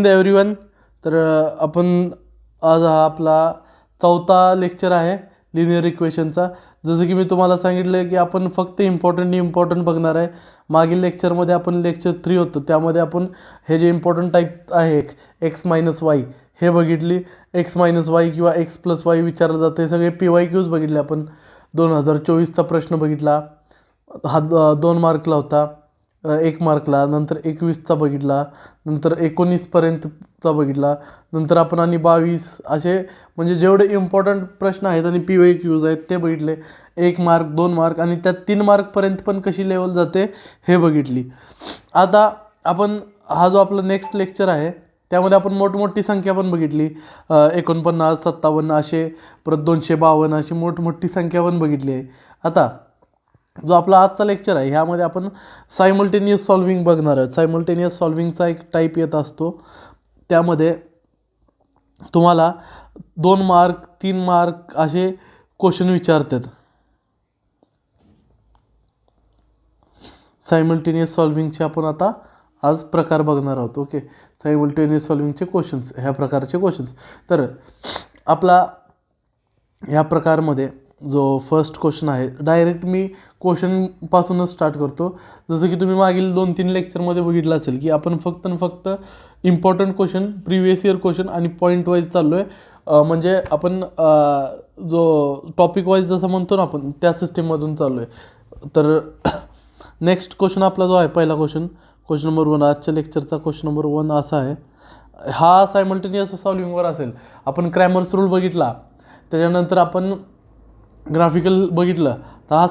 Everyone. तर आपण आज हा आपला चौथा लेक्चर आहे लिनियर इक्वेशनचा. जसं की मी तुम्हाला सांगितलं की आपण फक्त इम्पॉर्टंट बघणार आहे. मागील लेक्चरमध्ये आपण लेक्चर 3 होतं, त्यामध्ये आपण हे जे इम्पॉर्टंट टाईप आहे एक्स मायनस वाय हे बघितली. एक्स मायनस वाय किंवा एक्स प्लस वाय विचारलं जातं, हे सगळे PYQs बघितले आपण. 2024चा प्रश्न बघितला, हा 2 मार्कला होता. 1 मार्कला, नंतर 21चा बघितला, नंतर 19पर्यंतचा बघितला, नंतर आपण आणि 22 असे म्हणजे जेवढे इम्पॉर्टंट प्रश्न आहेत आणि PYQs आहेत ते बघितले. 1 मार्क, 2 मार्क आणि त्यात 3 मार्कपर्यंत पण कशी लेवल जाते हे बघितली. आता आपण हा जो आपला नेक्स्ट लेक्चर आहे त्यामध्ये आपण मोठमोठी संख्या पण बघितली. 49, 57 असे, परत 252 अशी मोठमोठी संख्या पण बघितली आहे. आता जो आपला आजचा लेक्चर आहे ह्यामध्ये आपण सायमल्टेनियस सॉल्विंग बघणार आहोत. सायमल्टेनियस सॉल्विंगचा एक टाईप येत असतो, त्यामध्ये तुम्हाला 2 मार्क, 3 मार्क असे क्वेश्चन विचारतात. सायमल्टेनियस सॉल्विंगचे आपण आता आज प्रकार बघणार आहोत. ओके, सायमल्टेनियस सॉल्विंगचे क्वेश्चन्स, ह्या प्रकारचे क्वेश्चन्स. तर आपला ह्या प्रकारमध्ये जो फर्स्ट क्वेश्चन आहे, डायरेक्ट मी क्वेश्चनपासूनच स्टार्ट करतो. जसं की तुम्ही मागील 2-3 लेक्चरमध्ये बघितलं असेल की आपण फक्त important question, previous year question आणि पॉईंट वाईज चाललो आहे. म्हणजे आपण जो टॉपिक वाईज जसं म्हणतो ना आपण, त्या सिस्टीममधून चाललो आहे. तर नेक्स्ट क्वेश्चन आपला जो आहे, पहिला क्वेश्चन नंबर 1, आजच्या लेक्चरचा क्वेश्चन नंबर 1 असा आहे. हा सायमल्टेनियस सॉल्विंगवर असेल. आपण क्रॅमर्स रूल बघितला, त्याच्यानंतर आपण ग्राफिकल बघितलं, तर हा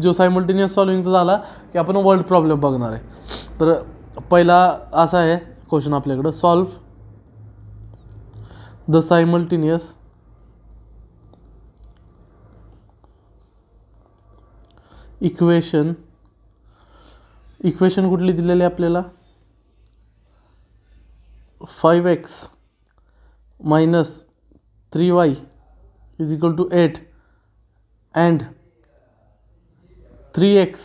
जो सायमल्टेनियस सॉल्विंगचा झाला की आपण वर्ड प्रॉब्लेम बघणार आहे. तर पहिला असा आहे क्वेश्चन आपल्याकडं, सॉल्व द सायमल्टेनियस इक्वेशन कुठली दिलेली आपल्याला, 5x minus 3y is equal to 8 and 3x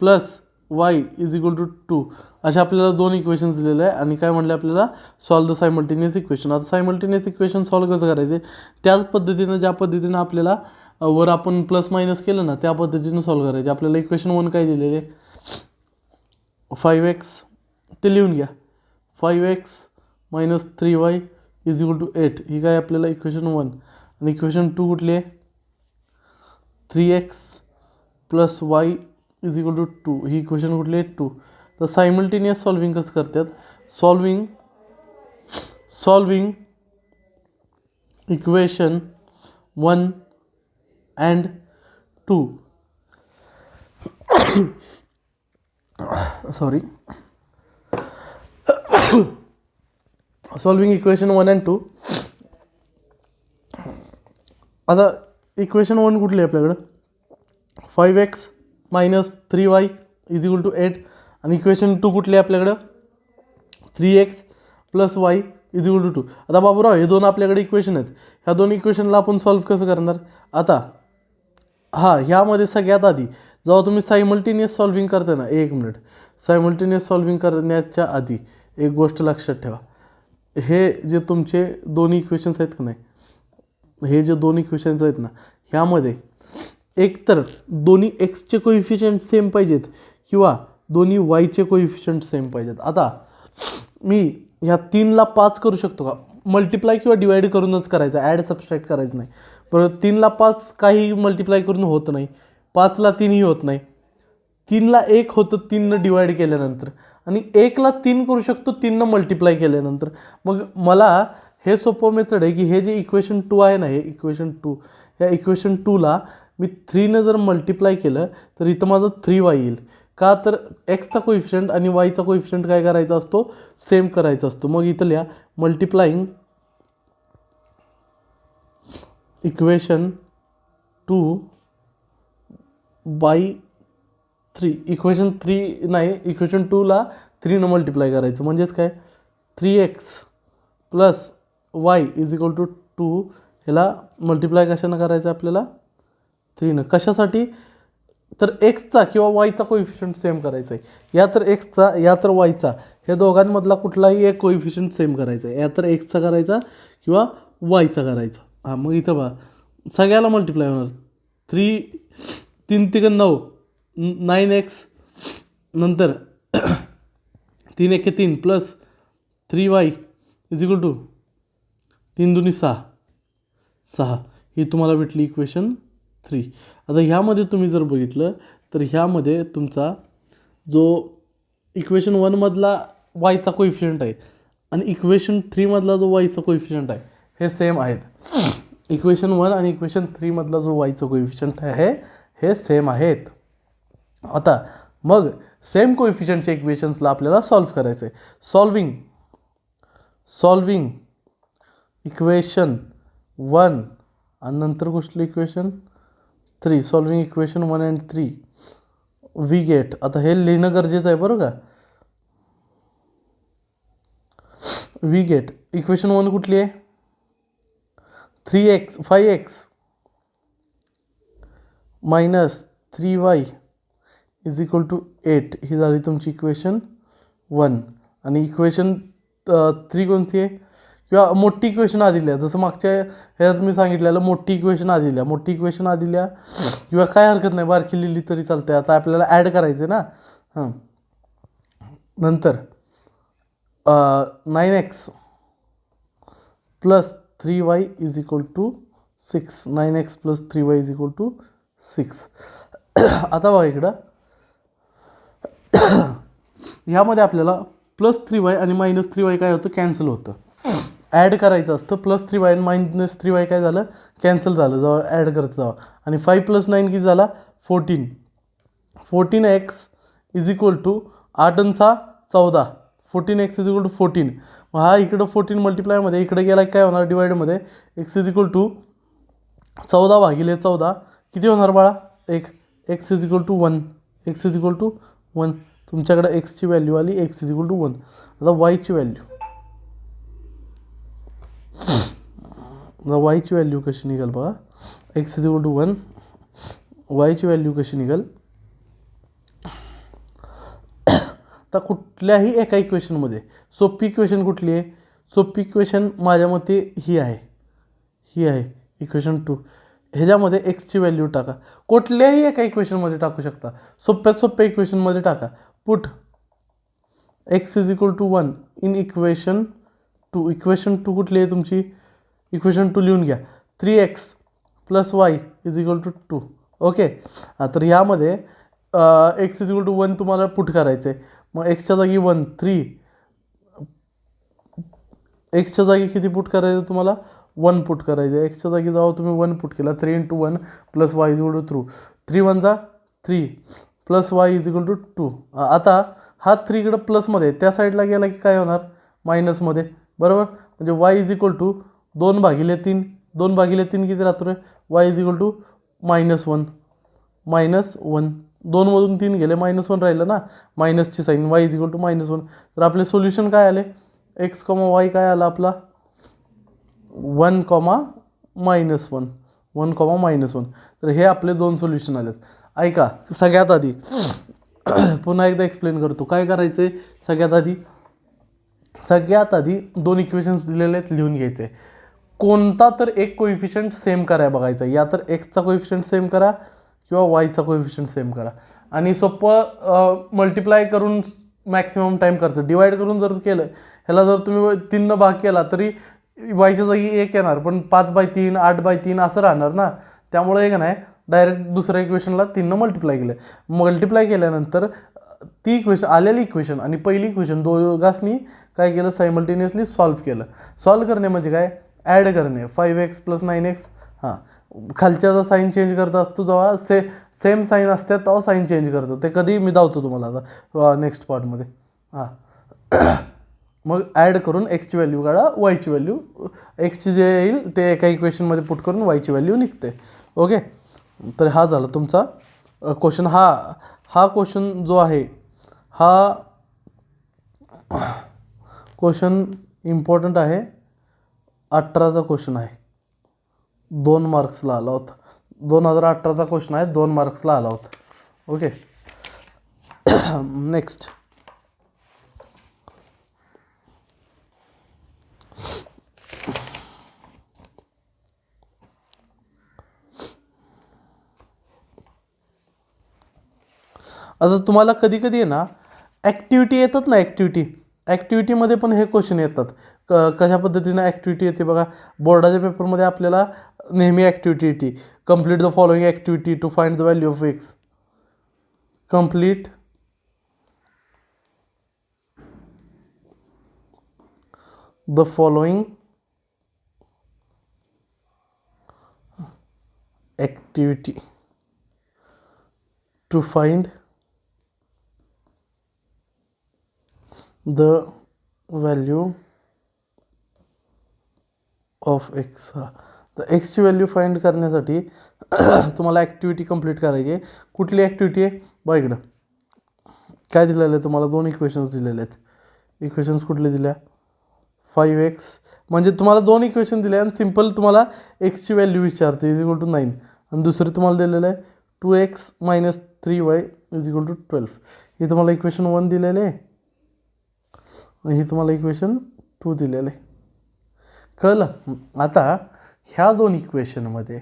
plus y is equal to 2 अशा आपल्याला 2 इक्वेशन्स दिलेले आहे. आणि काय म्हटलं आपल्याला, सॉल्व द सायमल्टेनियस इक्वेशन. आता सायमल्टेनियस इक्वेशन सॉल्व कसं करायचे, त्याच पद्धतीनं ज्या पद्धतीनं आपल्याला वर आपण प्लस मायनस केलं ना, त्या पद्धतीनं सॉल्व करायचे. आपल्याला इक्वेशन 1 काय दिलेले, 5x, ते लिहून घ्या, 5x minus 3y is equal to 8 ही काय आपल्याला इक्वेशन 1. आणि इक्वेशन 2 कुठली आहे, 3x plus y is equal to 2 ही इक्वेशन कुठली आहे, 2. तर सायमल्टेनियस सॉल्विंग कसं करतात, solving equation 1 and 2 sorry, solving equation 1 and 2. आता इक्वेशन 1 कुठली आहे आपल्याकडं, 5x minus 3y is equal to 8. आणि इक्वेशन 2 कुठली आहे आपल्याकडं, 3x plus y is equal to 2. आता बाबूराव, हे 2 आपल्याकडे इक्वेशन आहेत, ह्या 2 इक्वेशनला आपण सॉल्व कसं करणार. आता ह्यामध्ये सगळ्यात आधी जेव्हा तुम्ही सायमल्टेनियस सॉल्विंग करता ना, 1 मिनिट, सायमल्टेनियस सॉल्विंग करण्याच्या आधी एक गोष्ट लक्षात ठेवा. हे जे तुमचे दोन्ही इक्वेशन्स आहेत का नाही, हे जे 2 इक्वेशन्स आहेत ना, ह्यामध्ये एकतर दोन्ही एक्सचे कोइफिशियंट सेम पाहिजेत किंवा दोन्ही वायचे कोइफिशियंट सेम पाहिजेत. आता मी ह्या 3ला 5 करू शकतो का, मल्टिप्लाय किंवा डिवाईड करूनच करायचं, ॲड सबस्ट्रॅक्ट करायचं नाही. परत 3ला 5 काही मल्टिप्लाय करून होत नाही, 5ला 3ही होत नाही, 3ला 1 होतं 3नं डिवाईड केल्यानंतर, आणि 1ला 3 करू शकतो 3नं मल्टिप्लाय केल्यानंतर. मग मला हे सोपं मेथड आहे की हे जे इक्वेशन 2 आहे ना, हे इक्वेशन 2, या इक्वेशन 2ला मी 3नं जर मल्टिप्लाय केलं तर इथं माझं 3y येईल. का तर एक्सचा कोइफिशियंट आणि वायचा कोइफिशियंट काय करायचा असतो, सेम करायचा असतो. मग इथं लिहा, मल्टिप्लाईंग इक्वेशन 2 बाय 3. इक्वेशन 3 नाही, इक्वेशन 2ला 3नं मल्टिप्लाय करायचं, म्हणजेच काय, 3x plus y is equal to 2. ह्याला मल्टिप्लाय कशानं करायचं आपल्याला, 3नं. कशासाठी, तर एक्सचा किंवा वायचा कोइफिशियंट सेम करायचा आहे. या तर एक्सचा या तर वायचा हे दोघांमधला कुठलाही एक कोइफिशियंट सेम करायचा आहे, या तर एक्सचा करायचा किंवा वायचा करायचा. हां मग इथं बघा सगळ्याला मल्टिप्लाय होणार. 3 3 9 9x नंतर 3 1 3 plus 3y is equal to 3 2 6 ही तुम्हाला भेटली इक्वेशन 3. आता ह्यामध्ये तुम्ही जर बघितलं तर ह्यामध्ये तुमचा जो इक्वेशन 1मधला वायचा कोइफिशियंट आहे आणि इक्वेशन 3मधला जो वायचा कोइफिशियंट आहे हे सेम आहेत. इक्वेशन 1 आणि इक्वेशन 3मधला जो वायचा कोइफिशियंट आहे हे सेम आहेत. आता मग सेम कोइफिशियंटच्या इक्वेशन्सला आपल्याला सॉल्व्ह करायचं आहे. सॉल्विंग इक्वेशन 1 आणि नंतर कुठलं equation 3. Solving equation 1 and 3 we get. आता हे लिहिणं गरजेचं आहे बरं का. वी गेट इक्वेशन 1 कुठली आहे 5x minus 3y is equal to 8 ही झाली तुमची इक्वेशन 1. आणि इक्वेशन 3 कोणती आहे किंवा मोठी इक्वेशन आधी लिहा. जसं मागच्या ह्यात मी सांगितलेलं मोठी इक्वेशन आधी लिहा किंवा काय हरकत नाही बारकी लिहिली तरी चालते. आता आपल्याला ॲड करायचं आहे ना. हां नंतर 9x plus 3y is equal to 6. 9x plus 3y is equal to 6. आता बघा इकडं ह्यामध्ये आपल्याला प्लस 3y आणि मायनस 3y काय होतं कॅन्सल होतं. ॲड करायचं असतं. प्लस 3y आणि मायनस 3y काय झालं कॅन्सल झालं जेव्हा ॲड करत जावं. आणि 5 + 9 किती झाला 14. 14x इज इक्वल टू 8 आणि 6 14. 14x is equal to 14. मग हा इकडं 14 मल्टिप्लायमध्ये इकडे गेला काय होणार डिवाईडमध्ये x इज इक्वल टू 14/14 किती होणार बाळा 1. x is equal to 1. x is equal to 1. तुमच्याकडे एक्सची व्हॅल्यू आली x इज इक्वल टू 1. आता वायची व्हॅल्यू कशी निघेल बघा. x इज इक्वल टू 1 वायची व्हॅल्यू कशी निघेल. तर कुठल्याही एका इक्वेशनमध्ये सोपी इक्वेशन कुठली आहे सोपी इक्वेशन माझ्या मते ही आहे इक्वेशन 2. ह्याच्यामध्ये एक्सची व्हॅल्यू टाका. कुठल्याही एका इक्वेशनमध्ये टाकू शकता. सोप्या इक्वेशनमध्ये टाका. Put x is equal to 1 in equation 2. Equation 2 कुठली आहे तुमची इक्वेशन 2 लिहून घ्या. 3x plus y is equal to 2. Okay. तर ह्यामध्ये एक्स इज इक्वल टू 1 तुम्हाला पुट करायचं आहे. मग एक्सच्या जागी 1 3 एक्सच्या जागी किती पुट करायचं तुम्हाला 1 पुट करायचं आहे. एक्सच्या जागी जेव्हा तुम्ही 1 पुट केला 3 × 1 plus y is equal to 3 1 जा 3 plus y is equal to 2. आता हा 3 इकडं प्लसमध्ये त्या साईडला गेला की काय होणार मायनसमध्ये बरोबर. म्हणजे y इज इक्वल टू 2/3 2/3 किती राहतो रे y इज इक्वल टू -1 2मधून 3 गेले -1 राहिलं ना मायनसची sign y is equal to -1. तर आपले सोल्युशन काय आले x, y काय आला आपला 1, -1. तर हे आपले 2 सोल्युशन आलेत. ऐका सगळ्यात आधी पुन्हा एकदा एक्सप्लेन करतो काय करायचं आहे. सगळ्यात आधी 2 इक्वेशन्स दिलेले आहेत लिहून घ्यायचे. कोणता तर एक कोइफिशियंट सेम कराय बघायचा. या तर एक्सचा कोइफिशियंट सेम करा किंवा वायचा कोइफिशियंट सेम करा. आणि सोपं मल्टिप्लाय करून मॅक्सिमम टाईम करतो. डिवाईड करून जर केलं ह्याला जर तुम्ही 3 भाग केला तरी वायच्या जागी 1 येणार पण 5/3 8/3 असं राहणार ना. त्यामुळे एक नाही डायरेक्ट दुसऱ्या इक्वेशनला 3 मल्टिप्लाय केल्यानंतर ती आलेली इक्वेशन आणि पहिली इक्वेशन दोघांनी काय केलं सायमल्टेनियसली सॉल्व्ह केलं. सॉल्व्ह करणे म्हणजे काय ॲड करणे. 5x + 9x. हां खालच्याचा साईन चेंज करत असतो जेव्हा सेम साईन असतात तेव्हा साईन चेंज करतो. ते कधी मी दावतो तुम्हाला आता नेक्स्ट पार्टमध्ये. हां मग ॲड करून एक्सची व्हॅल्यू काढा वायची व्हॅल्यू एक्सची जे येईल ते एका इक्वेशनमध्ये पुट करून वायची व्हॅल्यू निघते. ओके. तर हा झाला तुमचा क्वेश्चन. हा क्वेश्चन जो आहे हा क्वेश्चन इम्पॉर्टंट आहे. 18चा क्वेश्चन आहे 2 मार्क्सला आला होता. 2018चा क्वेश्चन आहे 2 मार्क्सला आला होता. ओके. नेक्स्ट आता तुम्हाला कधी कधी आहे ना ॲक्टिव्हिटी येतात ना, ॲक्टिव्हिटीमध्ये पण हे क्वेश्चन येतात. कशा पद्धतीनं ॲक्टिव्हिटी येते बघा, बोर्डाच्या पेपरमध्ये आपल्याला नेहमी ॲक्टिव्हिटी येते, complete the following activity to find the value of x. Complete the following activity to find the value of x. तर एक्सची व्हॅल्यू फाइंड करण्यासाठी तुम्हाला ॲक्टिव्हिटी कंप्लीट करायची आहे. कुठली ॲक्टिव्हिटी आहे बघा इकडं काय दिलेलं आहे तुम्हाला, 2 इक्वेशन्स दिलेले आहेत. इक्वेशन्स कुठले दिल्या, 5x म्हणजे तुम्हाला 2 इक्वेशन दिले आणि सिम्पल तुम्हाला एक्सची व्हॅल्यू विचारते इज इक्वल टू 9, आणि दुसरी तुम्हाला दिलेलं आहे 2x minus 3y is equal to 12. ही तुम्हाला इक्वेशन 1 दिलेले आहे आणि ही तुम्हाला इक्वेशन 2 दिलेलं आहे. कळलं. आता ह्या 2 इक्वेशनमध्ये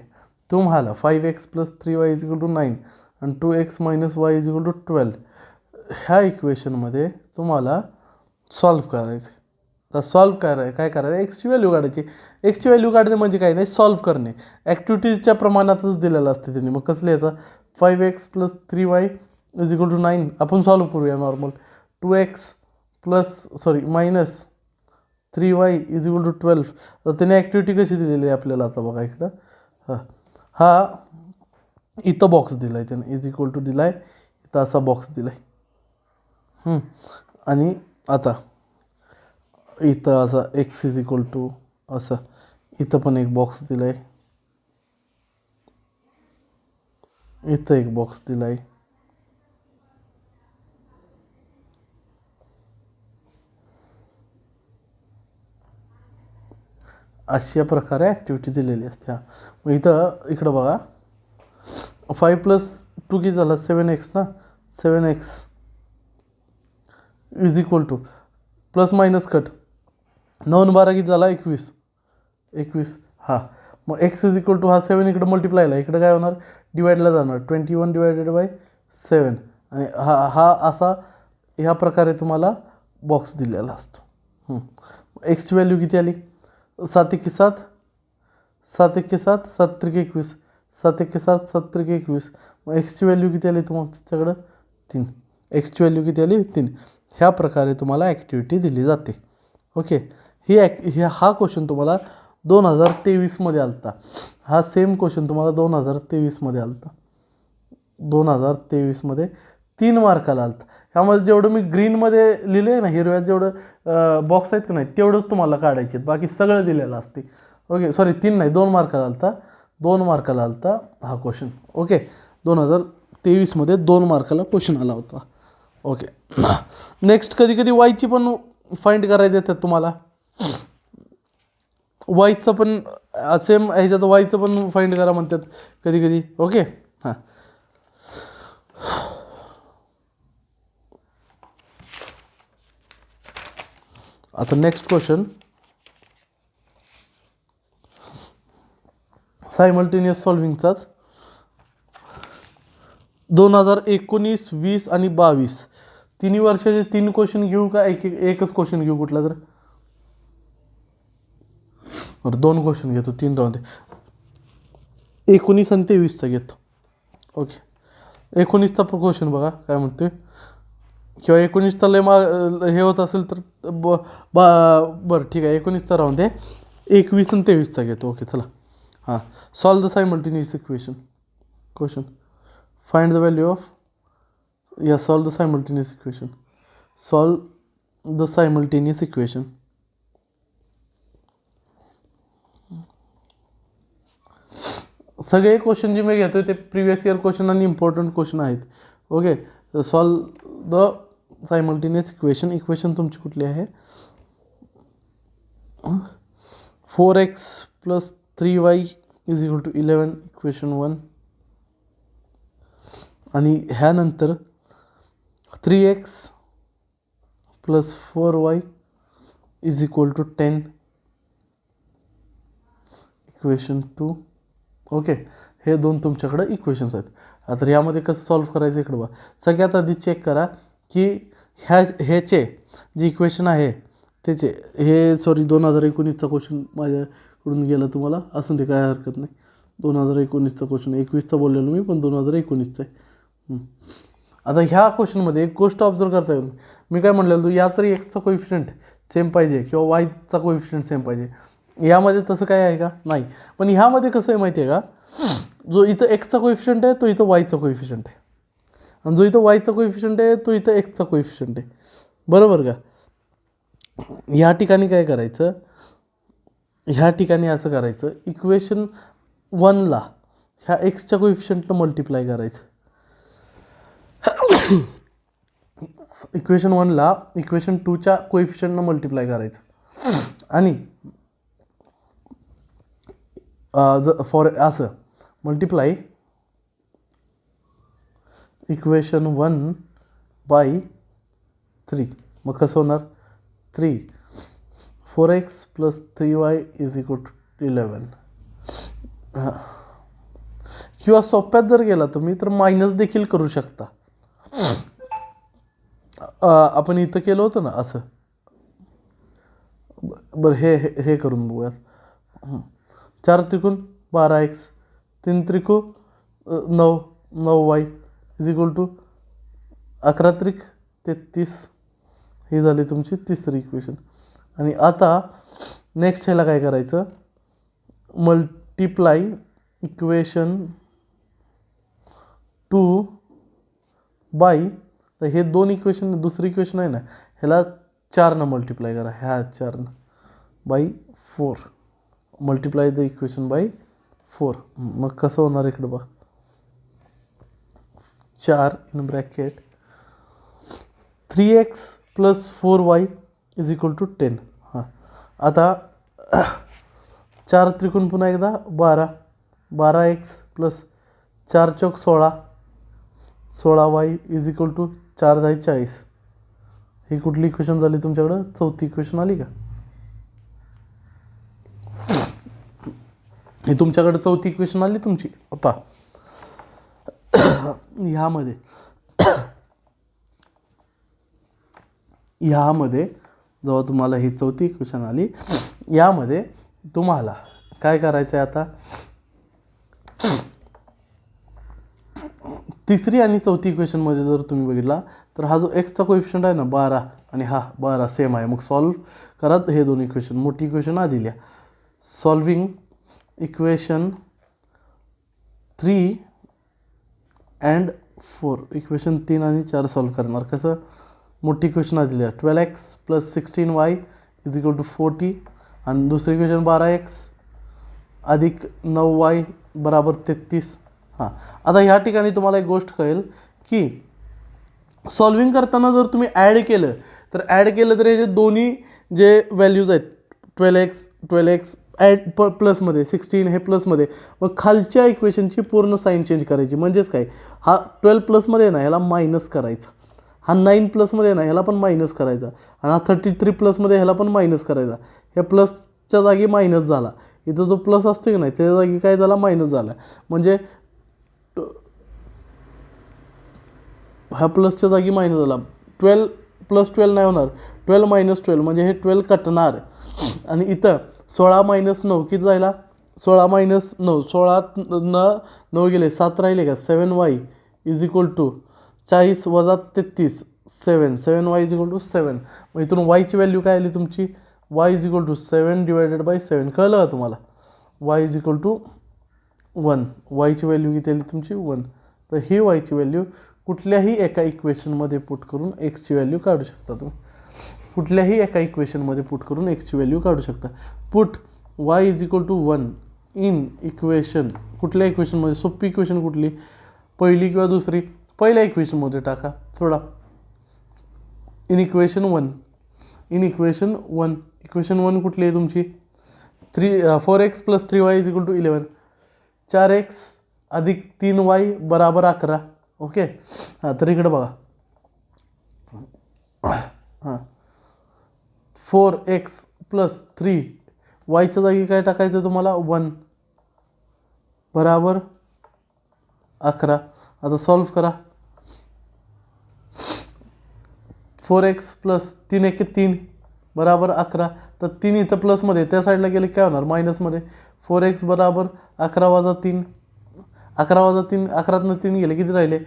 तुम्हाला 5x plus 3y is equal to 9 आणि 2x minus y is equal to 12 ह्या इक्वेशनमध्ये तुम्हाला सॉल्व्ह करायचं. तर सॉल्व्ह काय करायचं, एक्सची व्हॅल्यू काढायची. एक्सची व्हॅल्यू काढणे म्हणजे काय नाही, सॉल्व्ह करणे. ॲक्टिव्हिटीजच्या प्रमाणातच दिलेलं असते त्यांनी. मग कसले येतं, 5x plus 3y is equal to 9 आपण सॉल्व्ह करूया normal. 2x minus 3y is equal to 12. तर त्याने ॲक्टिव्हिटी कशी दिलेली आहे आपल्याला, आता बघा इकडं हा इथं बॉक्स दिला आहे त्याने, इज इक्वल टू दिला आहे, इथं असा बॉक्स दिला आहे. आणि आता इथं असा एक्स इज इक्वल टू असं, इथं पण एक बॉक्स दिला आहे, इथं एक बॉक्स दिला आहे. अशा प्रकारे ॲक्टिव्हिटी दिलेली असते. मग इकडं बघा 5 प्लस 2 किती झाला, 7x ना, 7x is equal two plus minus cut 9 12 किती झाला, 21. मग x इज इक्वल टू हा 7 इकडं मल्टिप्लायला, इकडं काय होणार, डिवाईडला जाणार, 21 डिवायडेड बाय 7. आणि हा असा ह्या प्रकारे तुम्हाला बॉक्स दिलेला असतो. एक्सची व्हॅल्यू किती आली, 7 एके 7, 7 एके 7, 7 त्रिके 21, 7 एके 7, 7 त्रिके 21. मग एक्सची व्हॅल्यू किती आली तुम्हाला तुमच्याकडं, 3. एक्सची व्हॅल्यू किती आली, 3. ह्या प्रकारे तुम्हाला ॲक्टिव्हिटी दिली जाते. ओके. हा क्वेश्चन तुम्हाला 2023मध्ये आला होता. हा सेम क्वेश्चन तुम्हाला 2023मध्ये आला होता. 2023मध्ये 3 मार्काला आला होता. ह्यामध्ये जेवढं मी ग्रीनमध्ये लिहिलं आहे ना, हिरव्यात जेवढं बॉक्स आहेत की नाही तेवढंच तुम्हाला काढायचे आहेत, बाकी सगळं दिलेलं असते. ओके, 3 नाही 2 मार्काला आला होता. 2 मार्काला आला होता हा क्वेश्चन. ओके, 2023मध्ये 2 मार्काला क्वेश्चन आला होता. ओके. नेक्स्ट कधी वायची पण फाइंड करायला देतात तुम्हाला. वायचं पण सेम ह्याच्यात वायचं पण फाइंड करा म्हणतात कधी. ओके. हां, आता नेक्स्ट क्वेश्चन सायमल्टेनियस सॉल्व्हिंगचाच. 2019, 20 आणि 22 तिन्ही वर्षाचे 3 क्वेश्चन घेऊ का एकच क्वेश्चन घेऊ कुठला तर, 2 क्वेश्चन घेतो, 3 राहून दे. 19 आणि 23चा घेतो. ओके, 19चा क्वेश्चन बघा काय म्हणतोय, किंवा 19चा लय हे होत असेल तर बरं ठीक आहे, 19चा राहून दे, 21 आणि 23चा घेतो. ओके चला. हां, solve the simultaneous question. Find the value of, solve the simultaneous equation. Solve the simultaneous equation. सगळे क्वेश्चन जे मी घेतोय ते प्रिव्हियस इयर क्वेश्चन आणि इम्पॉर्टंट क्वेश्चन आहेत. Okay, solve the simultaneous equation तुमची कुठली आहे, 4x plus 3y is equal to 11 equation 1. आणि ह्यानंतर 3x plus 4y is equal to 10 equation 2. Okay, हे दोन तुमच्याकडे इक्वेशन्स आहेत. आता ह्यामध्ये कसं सॉल्व्ह करायचं इकडं बघा. सगळ्यात आधी चेक करा की ह्याचे जे इक्वेशन आहे त्याचे हे 2019चा क्वेश्चन माझ्याकडून गेला तुम्हाला, असून ते काय हरकत नाही. 2019चा क्वेश्चन, 21चा बोललेलो मी पण 2019चा आहे. आता ह्या क्वेश्चनमध्ये एक गोष्ट ऑब्झर्व करता येईल. मी काय म्हटलेलं या तरी एक्सचा कोइफिशियंट सेम पाहिजे किंवा वायचा कोइफिशियंट सेम पाहिजे. यामध्ये तसं काय आहे का? नाही. पण ह्यामध्ये कसं आहे माहिती आहे का, जो इथं एक्सचा कोइफिशियंट आहे तो इथं वायचा कोइफिशियंट आहे, आणि जो इथं वायचा कोइफिशियंट आहे तो इथं एक्सचा कोइफिशियंट आहे. बरोबर का? ह्या ठिकाणी काय करायचं, ह्या ठिकाणी असं करायचं, इक्वेशन 1ला ह्या एक्सच्या कोइफिशियंटला मल्टिप्लाय करायचं. इक्वेशन 1ला इक्वेशन 2च्या कोइफिशियंटनं मल्टिप्लाय करायचं. आणि फॉर असं मल्टिप्लाय इक्वेशन 1 बाय 3. मग कसं होणार? 4x + 3y = 11. हां, किंवा सोप्यात जर गेला तुम्ही तर मायनस देखील करू शकता. आपण इथं केलं होतं ना असं. बरं हे करून बघूयात. 4 त्रिकोण 12x, 3 त्रिकोण 9y = 11 त्रिक 33. ही झाली तुमची तिसरी इक्वेशन. आणि आता नेक्स्ट ह्याला काय करायचं, मल्टिप्लाय इक्वेशन 2 बाय, तर हे दोन इक्वेशन, दुसरी इक्वेशन आहे ना ह्याला 4 मल्टिप्लाय करा, ह्या 4 by 4. Multiply the equation by 4. मग कसं होणार इकडं बघ, 4 इन ब्रॅकेट 3x + 4y = 10. हां, आता 4 त्रिकोण पुन्हा एकदा 12x + 4 चौक 16, 16y = 4 × 40. ही कुठली इक्वेशन झाली तुमच्याकडं? चौथी इक्वेशन आली का? ही तुमच्याकडे चौथी इक्वेशन आली तुमची. आता ह्यामध्ये जेव्हा तुम्हाला ही चौथी इक्वेशन आली, यामध्ये तुम्हाला काय करायचं आहे, आता तिसरी आणि चौथी इक्वेशनमध्ये जर तुम्ही बघितला तर हा जो एक्सचा कोइफिशियंट आहे ना 12 आणि हा 12 सेम आहे. मग सॉल्व करा हे दोन इक्वेशन. मोठी इक्वेशन आधी लिहा. Solving equation 3 and 4. इक्वेशन 3 आणि 4 सॉल्व करणार कसं? मोठी इक्वेशन आधी लिहा. 12x + 16y = 40. आणि दुसरी इक्वेशन 12x अधिक 9y = 33. हां, आता ह्या ठिकाणी तुम्हाला एक गोष्ट कळेल की सॉल्विंग करताना जर तुम्ही ॲड केलं तर हे जे दोन्ही जे व्हॅल्यूज आहेत 12x ॲड प्लसमध्ये 16 हे प्लसमध्ये, मग खालच्या इक्वेशनची पूर्ण साईन चेंज करायची. म्हणजेच काय, हा 12 प्लसमध्ये ना ह्याला मायनस करायचा, हा 9 प्लसमध्ये ना ह्याला पण मायनस करायचा, आणि हा 33 प्लसमध्ये ह्याला पण मायनस करायचा. ह्या प्लसच्या जागी मायनस झाला. इथं जो प्लस असतो की नाही त्याच्या जागी काय झाला? मायनस झाला. म्हणजे हा प्लसच्या जागी मायनस झाला. 12 + 12 नाही होणार, 12 - 12 म्हणजे हे 12 कटणार. आणि इथं 16 - 9 किती जायला? 16 - 9 16 9 गेले 7 राहिले का? 7y = 40 - 33 7 7y = 7. मग इथून वायची व्हॅल्यू काय आली तुमची? y = 7 / 7. कळलं का तुम्हाला? y = 1. वायची व्हॅल्यू किती आली तुमची? 1. तर ही वायची व्हॅल्यू कुठल्याही एका इक्वेशनमध्ये पुट करून एक्सची व्हॅल्यू काढू शकता तुम्ही. कुठल्याही एका इक्वेशनमध्ये पुट करून एक्सची व्हॅल्यू काढू शकता. पुट y = 1 इन इक्वेशन, कुठल्या इक्वेशनमध्ये? सोपी इक्वेशन कुठली? पहिली किंवा दुसरी? पहिल्या इक्वेशनमध्ये टाका थोडा. इन इक्वेशन 1 इक्वेशन 1 कुठली आहे तुमची? 4x + 3y = 11. 4x अधिक 3y = 11. ओके. हां, तर इकडं बघा. हां, 4x + 3 वायच्या जागी काय टाकायचं तुम्हाला? 1 बराबर 11. आता सॉल्व करा. 4x प्लस 3 1 3 बराबर 11. तर 3 इथं प्लसमध्ये त्या साईडला गेले काय होणार मायनसमध्ये. 4x बराबर 11 वजा 3. 11 वजा 3 11तनं 3 गेले किती राहिले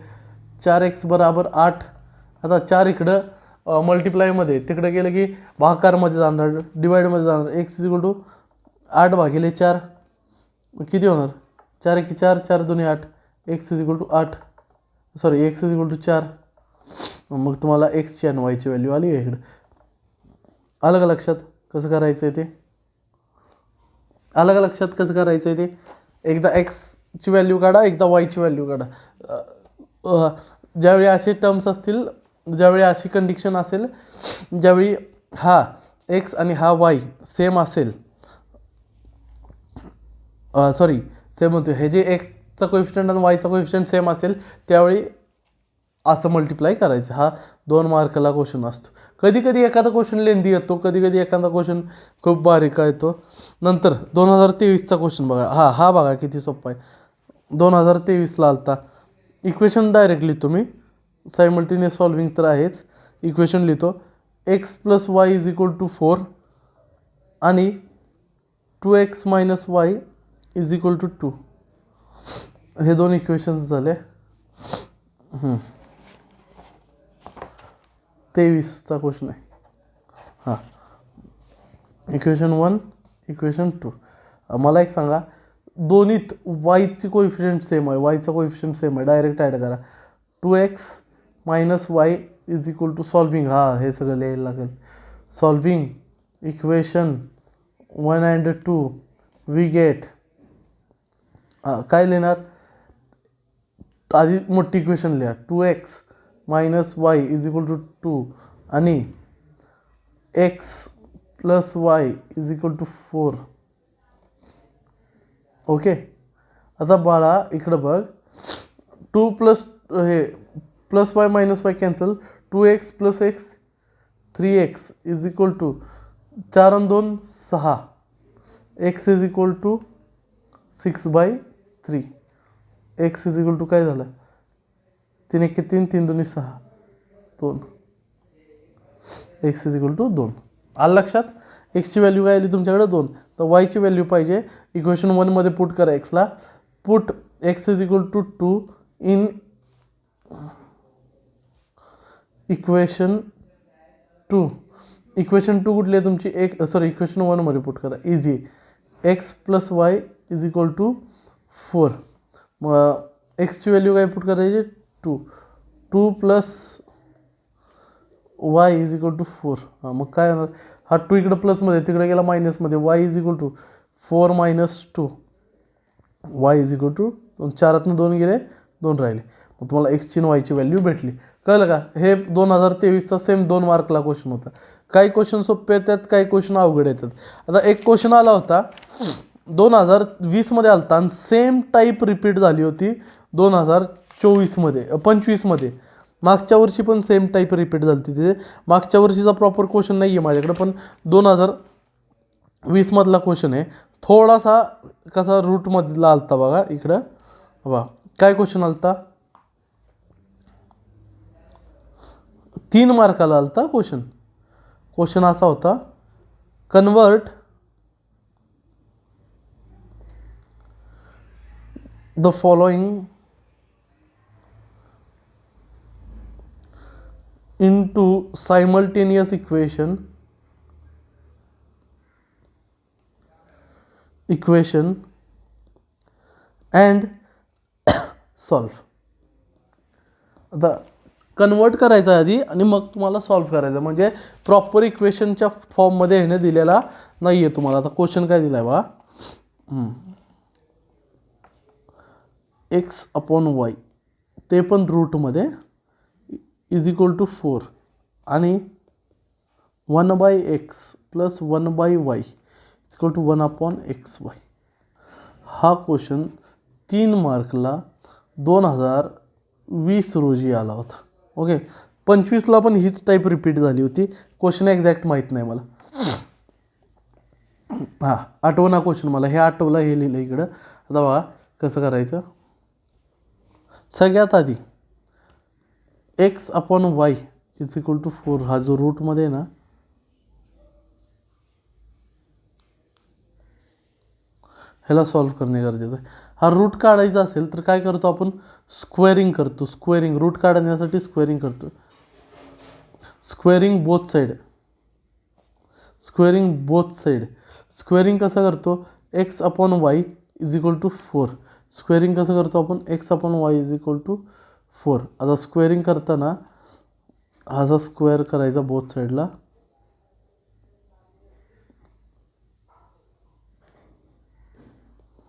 4x बराबर 8. आता 4 इकडं मल्टिप्लायमध्ये तिकडे गेलं की भागाकारमध्ये जाणार डिवाईडमध्ये जाणार. x इज इक्वल टू 8 भागिले 4 किती होणार 4 1 4 4 2 8. x is equal to 8 sorry x is equal to 4. मग तुम्हाला एक्सची आणि वायची व्हॅल्यू आली आहे इकडं. आलं का लक्षात कसं करायचं आहे ते. आलं का लक्षात कसं करायचं आहे ते. एकदा एक्सची व्हॅल्यू काढा एकदा वायची व्हॅल्यू काढा. ज्यावेळी असे टर्म्स असतील ज्यावेळी अशी कंडिशन असेल ज्यावेळी हा एक्स आणि हा वाय सेम असेल सॉरी सेम म्हणतो हे जे एक्सचा कोएफिशियंट आणि वायचा कोएफिशियंट सेम असेल त्यावेळी असं मल्टिप्लाय करायचं. हा 2 मार्काला क्वेश्चन असतो. कधी कधी एखादा क्वेश्चन लेंदी येतो कधी कधी एखादा क्वेश्चन खूप बारीक येतो. नंतर 2023चा क्वेश्चन बघा. हा बघा किती सोपा आहे. 2023ला आलता. इक्वेशन डायरेक्ट लिहितो मी. सायमल्टेनियस सॉल्विंग तर आहेच. इक्वेशन लिहितो x plus y is equal to 4 आणि 2x minus y is equal to 2. हे 2 इक्वेशन्स झाले. 23चा क्वेश्चन आहे. हां इक्वेशन 1 इक्वेशन 2. मला एक सांगा दोन्हीत वायची कोएफिशियंट सेम आहे वायचा कोएफिशियंट सेम आहे डायरेक्ट ॲड करा. 2x minus y is equal to solving हे सगळं लिहायला लागेल. Solving equation 1 and 2 we get काय लिहिणार आधी मोठी इक्वेशन लिहा 2x minus y is equal to 2 आणि x plus y is equal to 4. Okay. आता बाळा इकडं बघ 2 प्लस हे plus y minus y cancel 2x plus x 3x is equal to 4 आणि 2 6 x is equal to 6/3. x is equal to काय झालं 3 1 3 3 2 6 2. x is equal to 2. आलं लक्षात. एक्सची व्हॅल्यू काय आली तुमच्याकडे 2. तर वायची व्हॅल्यू पाहिजे इक्वेशन 1मध्ये पुट करा एक्सला. Put x is equal to 2 in equation 2. Equation 2 कुठली आहे तुमची इक्वेशन 1मध्ये पुट करा easy. x plus y is equal to 4. मग एक्सची व्हॅल्यू काय पुट करायची 2 plus y is equal to 4. मग काय होणार हा 2 इकडं प्लसमध्ये तिकडे गेला मायनसमध्ये y is equal to 4 minus 2 y is equal to 4तनं 2 गेले 2 राहिले. मग तुम्हाला एक्सची आणि वायची व्हॅल्यू भेटली. कळलं का. हे 2023चा सेम 2 मार्कला क्वेश्चन होता. काही क्वेश्चन सोपे येतात काही क्वेश्चन अवघड येतात. आता एक क्वेश्चन आला होता 2020मध्ये आलता आणि सेम टाईप रिपीट झाली होती 25मध्ये. मागच्या वर्षी पण सेम टाईप रिपीट झाली होती. तिथे मागच्या वर्षीचा प्रॉपर क्वेश्चन नाही आहे माझ्याकडे पण 2020मधला क्वेश्चन आहे. थोडासा कसा रूटमधला आलता बघा इकडं. बघा काय क्वेश्चन आलता 3 मार्काला आलता क्वेश्चन असा होता convert the following into simultaneous equation and solve. आता कन्वर्ट करायचं आधी आणि मग तुम्हाला सॉल्व्ह करायचं म्हणजे प्रॉपर इक्वेशनच्या फॉर्ममध्ये ह्याने दिलेला नाही आहे तुम्हाला. आता क्वेश्चन काय दिला आहे बा x अपॉन वाय ते पण रूटमध्ये इज इक्वल टू 4 आणि 1/x plus 1/y is equal to 1/xy. हा क्वेश्चन 3 मार्कला 2020 रोजी आला होता. ओके. 25ला पण हीच टाईप रिपीट झाली होती. क्वेश्चन एक्झॅक्ट माहीत नाही मला. आठवणा क्वेश्चन मला हे आठवलं हे लिहिलं इकडं. आता बघा कसं करायचं सगळ्यात आधी x upon y is equal to 4 हा जो रूटमध्ये आहे ना, ह्याला सॉल्व करणे गरजेचं आहे. हा रूट काढायचा असेल तर काय करतो आपण, स्क्वेअरिंग करतो. स्क्वेअरिंग, रूट काढण्यासाठी स्क्वेअरिंग करतो. Squaring both side, squaring both side. Squaring कसं करतो, x upon y is equal to 4. Squaring कसं करतो आपण, x upon y is equal to 4. आता स्क्वेअरिंग करताना हा स्क्वेअर करायचा बोथ साईडला.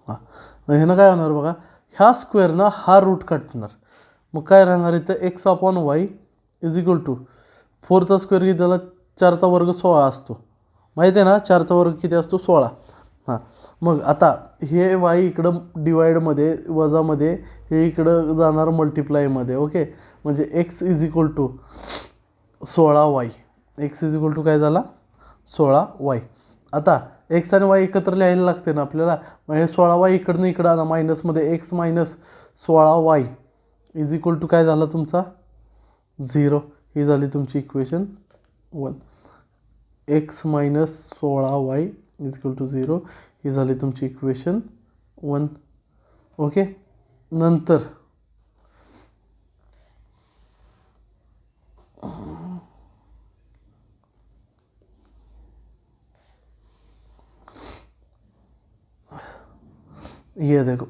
हां, मग ह्यानं काय होणार बघा, ह्या स्क्वेअरनं हा रूट काटणार. मग काय राहणार इथं, x upon y is equal to 4चा स्क्वेअर किती झाला, 4चा वर्ग 16 असतो. माहिती आहे ना, 4चा वर्ग किती असतो, 16. हां, मग आता हे वाय इकडं डिवाईडमध्ये वजामध्ये, हे इकडं जाणार मल्टिप्लायमध्ये. ओके, म्हणजे x is equal to 16y. X is equal to काय झाला, 16y. आता एक्स आणि वाय एकत्र लिहायला लागते ना आपल्याला. मग हे 16y इकडनं इकडं आला मायनसमध्ये, x minus 16y is equal to काय झाला तुमचा, 0. ही झाली तुमची equation 1. X minus 16y is equal to 0 ही झाली तुमची इक्वेशन 1. ओके, नंतर ये देखो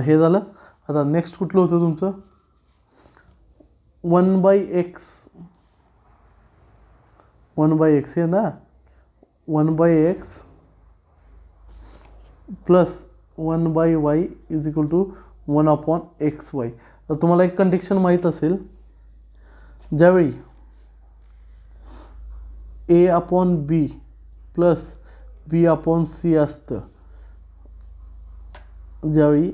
हे झालं. आता नेक्स्ट कुठलं होतं तुमचं, 1/x. 1/x हे ना, 1/x plus 1/y is equal to 1/xy. तर तुम्हाला एक कंडिशन माहीत असेल, ज्यावेळी a upon b plus b upon c असतं, ज्यावेळी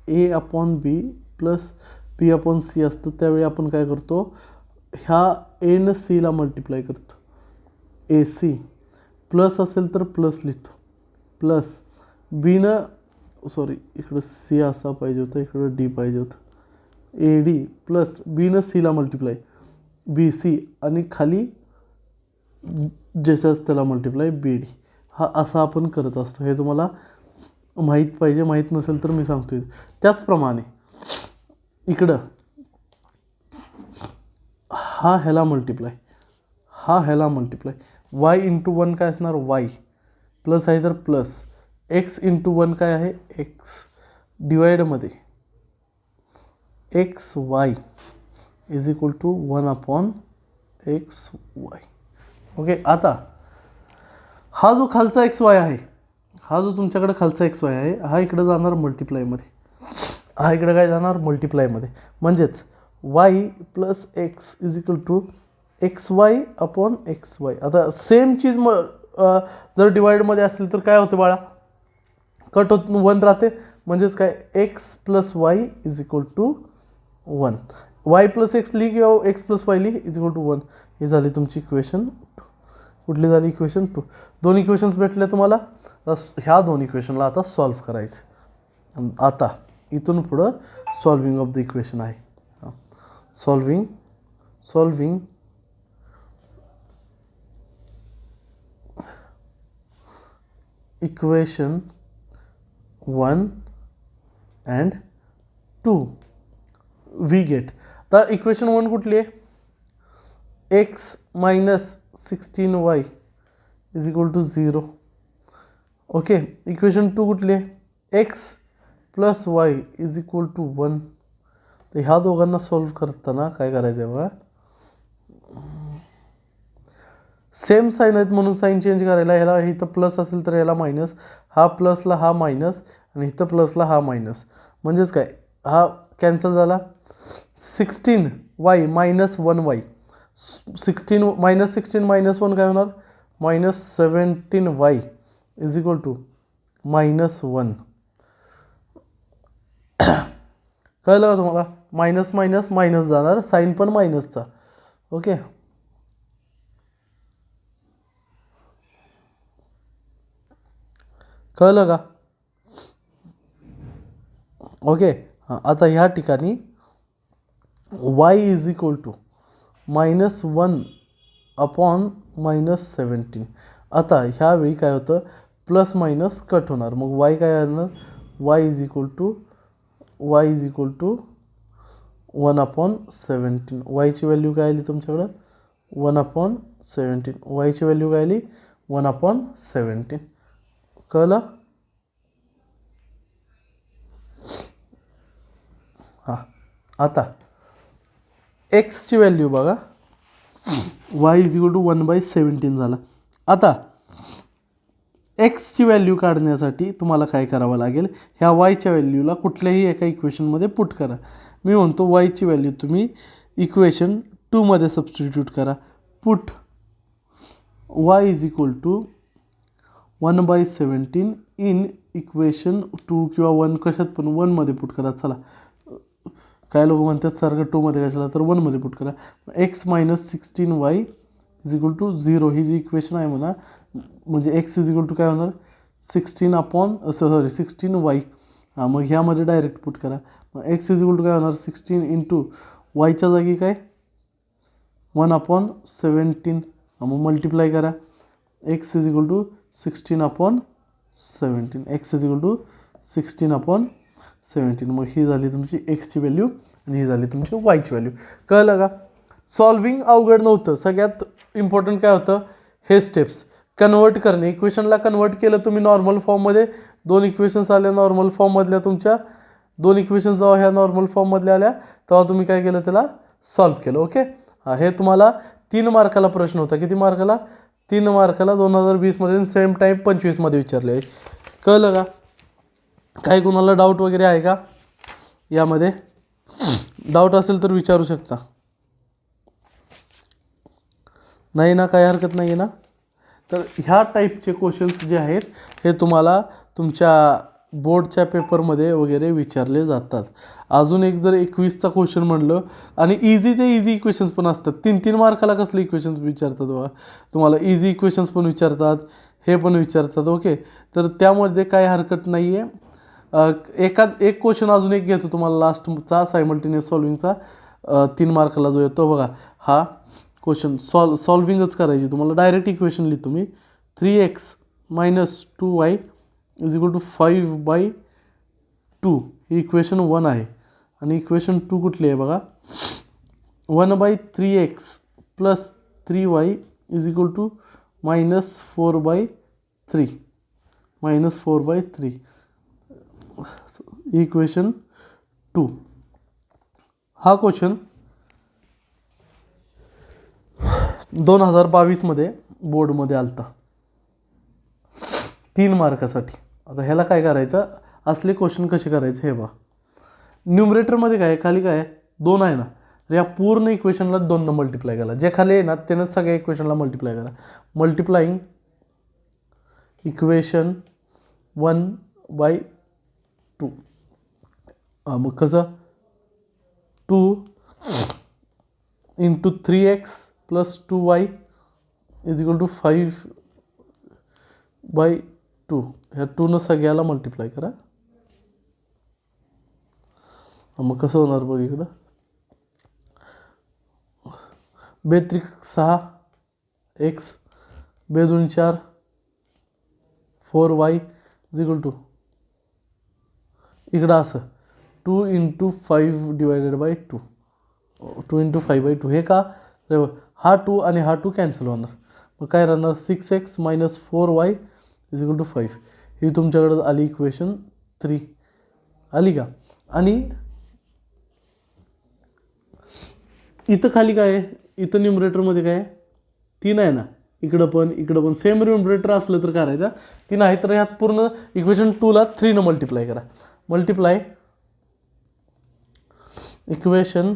a upon b plus b upon c असतं, त्यावेळी आपण काय करतो, ह्या एनं सीला मल्टिप्लाय करतो. ए सी प्लस असेल तर प्लस लिहितो, प्लस बीनं, सॉरी इकडं सी असा पाहिजे होतं, इकडं डी पाहिजे होतं, ए डी प्लस बीनं सीला मल्टिप्लाय बी सी, आणि खाली जसंच त्याला मल्टिप्लाय बी डी. हा असा आपण करत असतो. हे तुम्हाला माहीत पाहिजे, माहीत नसेल तर मी सांगतो. त्याचप्रमाणे इकडं हा ह्याला मल्टिप्लाय, हा ह्याला मल्टिप्लाय. वाय इंटू 1 काय असणार, वाय प्लस आहे तर प्लस, एक्स इंटू 1 काय आहे, एक्स डिवाइडमध्ये x y is equal to 1/xy. Okay, आता हा जो खालचा एक्स वाय आहे, हा जो तुमच्याकडे खालचा एक्स वाय आहे, हा इकडं जाणार मल्टिप्लायमध्ये, हा इकडं काय जाणार मल्टिप्लायमध्ये. म्हणजेच y plus x is equal to x y upon x y. आता सेम चीज जर डिवाइडमध्ये असेल तर काय होतं बाळा, कट होत 1 राहते. म्हणजेच काय, x plus y is equal to 1. Y plus x लिही किंवा एक्स प्लस वाय लिही इज इक्वल टू 1. ही झाली तुमची इक्वेशन 2. कुठली झाली, इक्वेशन 2. दोन इक्वेशन्स भेटले तुम्हाला. ह्या दोन इक्वेशनला आता सॉल्व्ह करायचं. आता इथून पुढं सॉल्विंग ऑफ द इक्वेशन आहे. Solving equation 1 and 2 we get. तर इक्वेशन 1 कुठली आहे, x minus 16y is equal to 0. Okay, equation 2 कुठली आहे, x plus y is equal to 1. तर ह्या दोघांना सॉल्व्ह करताना काय करायचं आहे बघा, सेम साईन आहेत म्हणून साईन चेंज करायला, ह्याला इथं प्लस असेल तर ह्याला मायनस, हा प्लसला हा मायनस, आणि इथं प्लसला हा मायनस. म्हणजेच काय, हा कॅन्सल झाला. 16y minus 1y, 16 minus 16 minus 1 काय होणार, minus 17y is equal to minus 1. कळलं का तुम्हाला, मायनस मायनस मायनस जाणार, साईन पण मायनसचा. ओके, कळलं का. ओके, हां, आता ह्या ठिकाणी y is equal to -1 upon -17. आता ह्यावेळी काय होतं, प्लस मायनस कट होणार. मग वाय काय येणार, वाय इज इक्वल टू 1/17. वायची व्हॅल्यू काय आली तुमच्याकडं 1/17. वायची व्हॅल्यू काय आली 1/17. कळलं? हां, आता एक्सची व्हॅल्यू बघा, वाय इज इक्वल टू 1/17 झाला. आता एक्सची व्हॅल्यू काढण्यासाठी तुम्हाला काय करावं लागेल, ह्या वायच्या व्हॅल्यूला कुठल्याही एका इक्वेशनमध्ये पुट करा. मी म्हणतो वायची व्हॅल्यू तुम्ही इक्वेशन 2मध्ये सबस्टिट्यूट करा. Put y is equal to 1/17 in equation 2 किंवा 1 कशात पण 1मध्ये पुट करा. चला, काय लोक म्हणतात सारखं 2मध्ये कशाला, तर 1मध्ये पुट करा. X -16y is equal to 0 ही जी इक्वेशन आहे म्हणा, म्हणजे एक्स इज इक्वल टू काय होणार 16y. हां, मग ह्यामध्ये डायरेक्ट पुट करा. मग एक्स इज इक्वल टू काय होणार 16 इंटू वायच्या जागी काय 1/17. मग मल्टिप्लाय करा. X is equal to 16/17. X is equal to 16/17. मग ही झाली तुमची एक्सची व्हॅल्यू आणि ही झाली तुमची वायची व्हॅल्यू. कळलं का? सॉल्विंग अवघड नव्हतं. सगळ्यात इम्पॉर्टंट काय होतं, हे स्टेप्स कन्वर्ट करणे. इक्वेशनला कन्वर्ट केलं तुम्ही नॉर्मल फॉर्ममध्ये, 2 इक्वेशन्स आल्या नॉर्मल फॉर्ममधल्या, तुमच्या 2 इक्वेशन्स जेव्हा ह्या नॉर्मल फॉर्ममधल्या आल्या तेव्हा तुम्ही काय केलं, त्याला सॉल्व्ह केलं. ओके, हां, हे तुम्हाला 3 मार्काला प्रश्न होता. किती मार्काला? 3 मार्काला 2020मध्ये, सेम टाईम 25मध्ये विचारले. कळलं का? काही कुणाला डाऊट वगैरे आहे का यामध्ये? डाऊट असेल तर विचारू शकता. नाही ना, काही हरकत नाही आहे ना? तर ह्या टाईपचे क्वेश्चन्स जे आहेत हे तुम्हाला तुमच्या बोर्डच्या पेपरमध्ये वगैरे विचारले जातात. अजून एक जर 21चा क्वेश्चन म्हणलं, आणि इझी ते इझी इक्वेशन्स पण असतात. 3-3 मार्काला कसले इक्वेशन्स विचारतात बघा, तुम्हाला इझी इक्वेशन्स पण विचारतात, हे पण विचारतात. ओके, तर त्यामध्ये काही हरकत नाही आहे. एक क्वेश्चन अजून एक घेतो तुम्हाला लास्टचा, सायमल्टेनियस सॉल्विंगचा 3 मार्काला जो येतो बघा, हा क्वेश्चन सॉल्विंगच करायची. तुम्हाला डायरेक्ट इक्वेशन लिहितो मी. 3x - 2y is equal to 5/2 ही इक्वेशन 1 आहे. आणि इक्वेशन 2 कुठली आहे बघा, 1/3x + 3y is equal to -4/3. -4/3 equation 2. हा क्वेश्चन 2022मध्ये बोर्डमध्ये आलता 3 मार्कासाठी. आता ह्याला काय करायचं, असले क्वेश्चन कसे करायचे हे बघा. न्यूमरेटरमध्ये काय खाली काय 2 आहे ना, तर या पूर्ण इक्वेशनला 2 मल्टिप्लाय करा. जे खाली आहे ना त्यानंच सगळ्या इक्वेशनला मल्टिप्लाय करा. Multiplying equation 1/2. मग कसं, 2 into 3x + 2y is equal to 5/2. ह्या 2 सगळ्याला मल्टिप्लाय करा. मग कसं होणार बघ इकडं, 2 6 x 2 4 4y is equal to इकडं असं 2 इंटू 5/2. 2 इंटू 5/2 हे का, हा 2 आणि हा 2 कॅन्सल होणार. मग काय राहणार 6x - 4y is equal to 5. ही तुमच्याकडं आली इक्वेशन 3. आली का? आणि इथं खाली काय आहे, इथं न्यूमरेटरमध्ये काय आहे 3 आहे ना, इकडं पण सेम न्यूमरेटर असलं तर करायचा. 3 आहे तर ह्यात पूर्ण इक्वेशन 2ला 3 मल्टिप्लाय करा. Multiply equation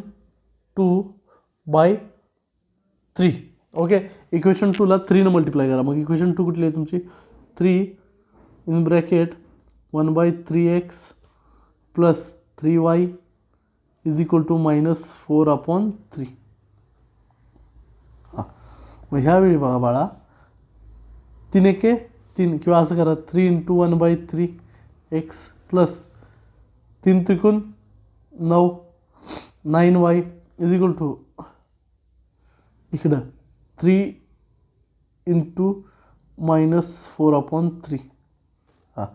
2/3. ओके, इक्वेशन 2ला 3 मल्टिप्लाय करा. मग इक्वेशन 2 कुठली आहे तुमची, 3 in bracket 1/3x + 3y is equal to -4/3. हां, मग ह्यावेळी बघा बाळा, 3 एके 3 किंवा असं करा 3 इंटू 1/3x + 3 त्रिकोण 9 9y इज इक्वल टू इकडं 3 इंटू -4/3. हां,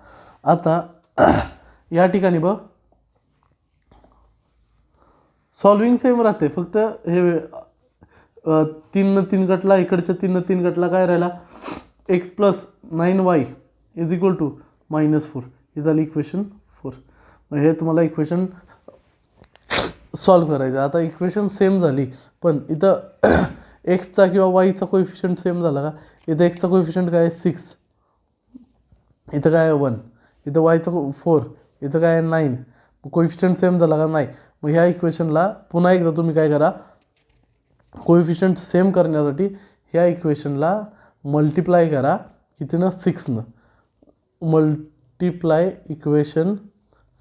आता या ठिकाणी बघ सॉल्विंग सेम राहते, फक्त हे 3 3 गटला, इकडच्या 3 3 गटला काय राहिला x + 9y is equal to -4. ही झाली इक्वेशन 4. मग हे तुम्हाला इक्वेशन सॉल्व करायचं. आता इक्वेशन सेम झाली, पण इथं एक्सचा किंवा वायचा कोइफिशियंट सेम झाला का? इथं एक्सचा कोइफिशियंट काय आहे 6, इथं काय आहे 1, इथं वायचा 4, इथं काय आहे 9. कोइफिशियंट सेम झाला का? नाही. मग ह्या इक्वेशनला पुन्हा एकदा तुम्ही काय करा, कोइफिशियंट सेम करण्यासाठी ह्या इक्वेशनला मल्टिप्लाय करा कितीनं 6नं. Multiply equation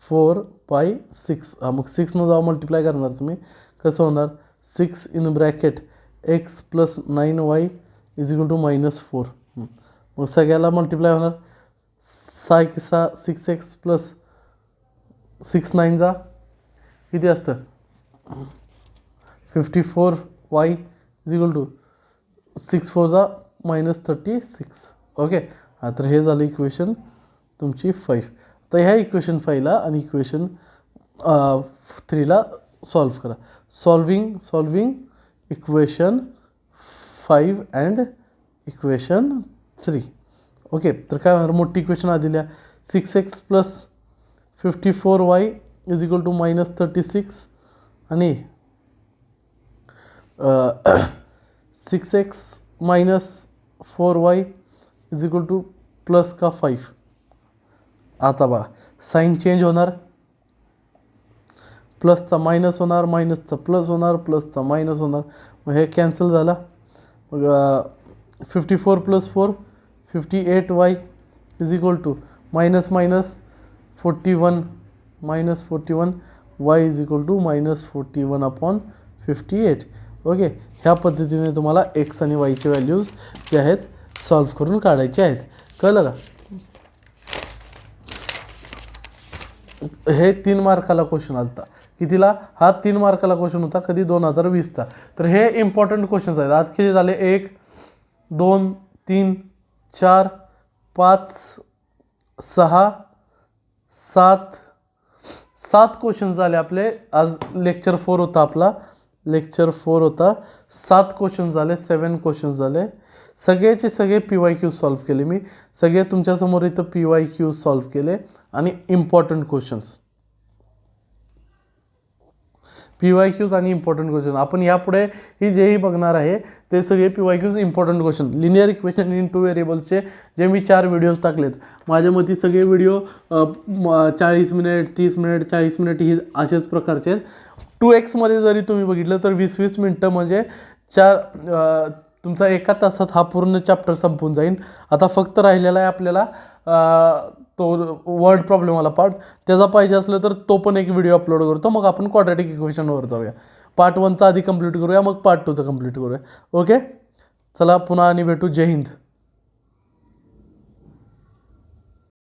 4/6. मग 6नं जेव्हा मल्टिप्लाय करणार तुम्ही कसं होणार, 6 in bracket x + 9y is equal to -4. मग सगळ्याला मल्टिप्लाय होणार 6x + 6 9 किती असतं 54y is equal to 6 4 -36. Okay. हां, तर हे झालं इक्वेशन तुमची 5. तर ह्या इक्वेशन 5ला आणि इक्वेशन 3ला सॉल्व करा. Solving equation 5 and equation 3. Okay. तर काय होणार, मोठी इक्वेशन आधी लिहा 6x + 54y is equal to -36 आणि 6x - 4y is equal two plus का 5. आता बघा साईन चेंज होणार, प्लसचा मायनस होणार, मायनसचा प्लस होणार, प्लसचा मायनस होणार. मग हे कॅन्सल झाला. मग 54 + 4 58y is equal to -41 y is equal to -41/58. Okay. ह्या पद्धतीने तुम्हाला एक्स आणि वायचे व्हॅल्यूज जे आहेत सॉल्व करून काढायचे आहेत. कळलं का? हे 3 मार्काला क्वेश्चन आलता. कितीला? हा 3 मार्काला क्वेश्चन होता. कधी? 2020चा. तर हे इम्पॉर्टंट क्वेश्चन्स आहेत. आज किती झाले? 1 2 3 4 5 6 7 क्वेश्चन्स झाले आपले. आज लेक्चर 4 होता आपला. लेक्चर 4 होता. 7 क्वेश्चन्स झाले. 7 क्वेश्चन्स झाले. सगळेचे सगळे PYQ सॉल्व केले मी. सगळे तुमच्यासमोर इथं PYQ सॉल्व केले आणि इम्पॉर्टंट क्वेश्चन्स, PYQs आणि इम्पॉर्टंट क्वेश्चन. आपण यापुढे ही जेही बघणार आहे ते सगळे PYQs important question. Linear equation in 2 व्हेरिएबल्सचे जे मी 4 व्हिडिओज टाकलेत. माझ्यामध्ये सगळे व्हिडिओ 40 मिनिट 30 मिनिट 40 मिनिट ही अशाच प्रकारचे आहेत. 2x जरी तुम्ही बघितलं तर 20-20 मिनटं म्हणजे तुमचा 1 तासात हा पूर्ण चॅप्टर संपून जाईल. आता फक्त राहिलेला आहे आपल्याला तो वर्ड प्रॉब्लेम वाला पार्ट. त्याचा पाहिजे असलं तर तो पण एक व्हिडिओ अपलोड करतो. मग आपण क्वाड्रॅटिक इक्वेशनवर जाऊया. पार्ट 1चा आधी कंप्लीट करूया, मग पार्ट 2चा कंप्लीट करूया. ओके. चला पुन्हा आणि भेटू. जय हिंद.